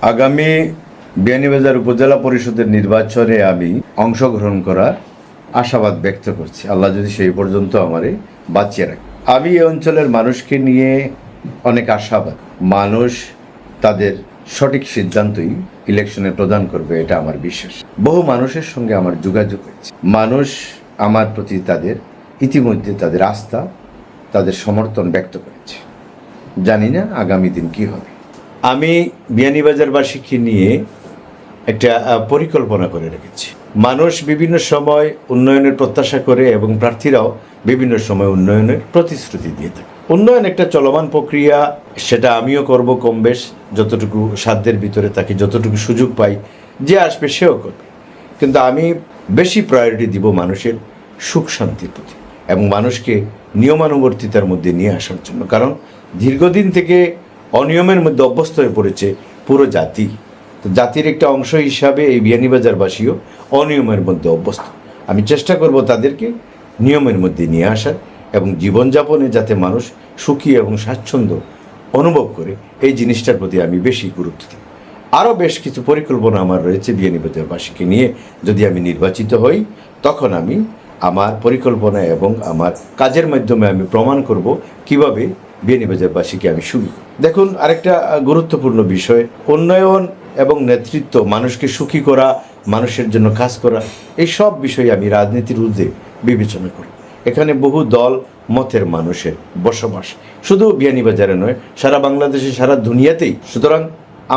আগামী বিয়ানীবাজার উপজেলা পরিষদের নির্বাচনে আমি অংশগ্রহণ করার আশাবাদ ব্যক্ত করছি, আল্লাহ যদি সেই পর্যন্ত আমারে বাঁচিয়ে রাখে। আমি এই অঞ্চলের মানুষকে নিয়ে অনেক আশাবাদ। মানুষ তাদের সঠিক সিদ্ধান্তই ইলেকশনে প্রদান করবে, এটা আমার বিশ্বাস। বহু মানুষের সঙ্গে আমার যোগাযোগ হয়েছে। মানুষ আমার প্রতি তাদের ইতিমধ্যে তাদের আস্থা, তাদের সমর্থন ব্যক্ত করেছে। জানি না আগামী দিন কি হবে। আমি বিয়ানীবাজারবাসীকে নিয়ে একটা পরিকল্পনা করে রেখেছি। মানুষ বিভিন্ন সময় উন্নয়নের প্রত্যাশা করে এবং প্রার্থীরাও বিভিন্ন সময় উন্নয়নের প্রতিশ্রুতি দিয়ে থাকে। উন্নয়ন একটা চলমান প্রক্রিয়া, সেটা আমিও করব কম বেশ, যতটুকু সাধ্যের ভিতরে থাকি, যতটুকু সুযোগ পাই, যে আসবে সেও করবে। কিন্তু আমি বেশি প্রায়োরিটি দিব মানুষের সুখ শান্তির প্রতি এবং মানুষকে নিয়মানুবর্তিতার মধ্যে নিয়ে আসার জন্য। কারণ দীর্ঘদিন থেকে অনিয়মের মধ্যে অভ্যস্ত হয়ে পড়েছে পুরো জাতি। তো জাতির একটা অংশ হিসাবে এই বিয়ানীবাজারবাসীও অনিয়মের মধ্যে অভ্যস্ত। আমি চেষ্টা করব তাদেরকে নিয়মের মধ্যে নিয়ে আসার এবং জীবনযাপনে যাতে মানুষ সুখী এবং স্বাচ্ছন্দ্য অনুভব করে, এই জিনিসটার প্রতি আমি বেশি গুরুত্ব দিই। আরও বেশ কিছু পরিকল্পনা আমার রয়েছে বিয়ানীবাজারবাসীকে নিয়ে। যদি আমি নির্বাচিত হই, তখন আমি আমার পরিকল্পনা এবং আমার কাজের মাধ্যমে আমি প্রমাণ করব কিভাবে বিয়ানীবাজারবাসীকে আমি সুখী। দেখুন, আরেকটা গুরুত্বপূর্ণ বিষয়, উন্নয়ন এবং নেতৃত্ব, মানুষকে সুখী করা, মানুষের জন্য কাজ করা, এই সব বিষয়ে আমি রাজনীতির ঊর্ধ্বে বিবেচনা করি। এখানে বহু দল মতের মানুষের বসবাস, শুধু বিয়ানীবাজারে নয়, সারা বাংলাদেশে, সারা দুনিয়াতেই। সুতরাং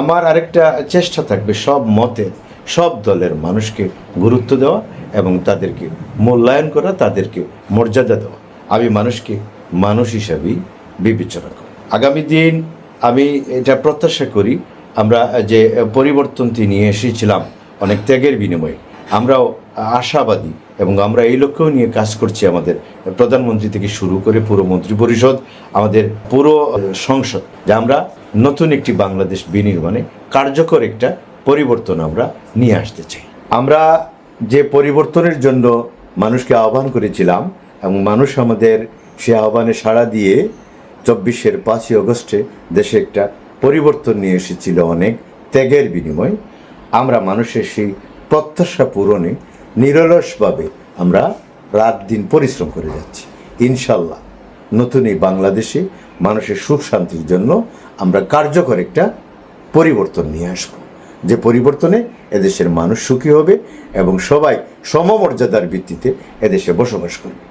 আমার আরেকটা চেষ্টা থাকবে সব মতের, সব দলের মানুষকে গুরুত্ব দেওয়া এবং তাদেরকে মূল্যায়ন করা, তাদেরকে মর্যাদা দেওয়া। আমি মানুষকে মানুষ হিসাবেই বিবেচনা করি। আগামী দিন আমি এটা প্রত্যাশা করি, আমরা যে পরিবর্তনটি নিয়ে এসেছিলাম অনেক ত্যাগের বিনিময়ে, আমরাও আশাবাদী এবং আমরা এই লক্ষ্যও নিয়ে কাজ করছি। আমাদের প্রধানমন্ত্রী থেকে শুরু করে পুরো মন্ত্রিপরিষদ, আমাদের পুরো সংসদ, যে আমরা নতুন একটি বাংলাদেশ বিনির্মাণে কার্যকর একটা পরিবর্তন আমরা নিয়ে আসতে চাই। আমরা যে পরিবর্তনের জন্য মানুষকে আহ্বান করেছিলাম এবং মানুষ আমাদের সে আহ্বানে সাড়া দিয়ে 24-এর 5ই আগস্টে দেশে একটা পরিবর্তন নিয়ে এসেছিল অনেক ত্যাগের বিনিময়ে। আমরা মানুষের সেই প্রত্যাশা পূরণে নিরলসভাবে আমরা রাত দিন পরিশ্রম করে যাচ্ছি। ইনশাল্লাহ নতুন এই বাংলাদেশে মানুষের সুখ শান্তির জন্য আমরা কার্যকর একটা পরিবর্তন নিয়ে আসব, যে পরিবর্তনে এদেশের মানুষ সুখী হবে এবং সবাই সমমর্যাদার ভিত্তিতে এদেশে বসবাস করবে।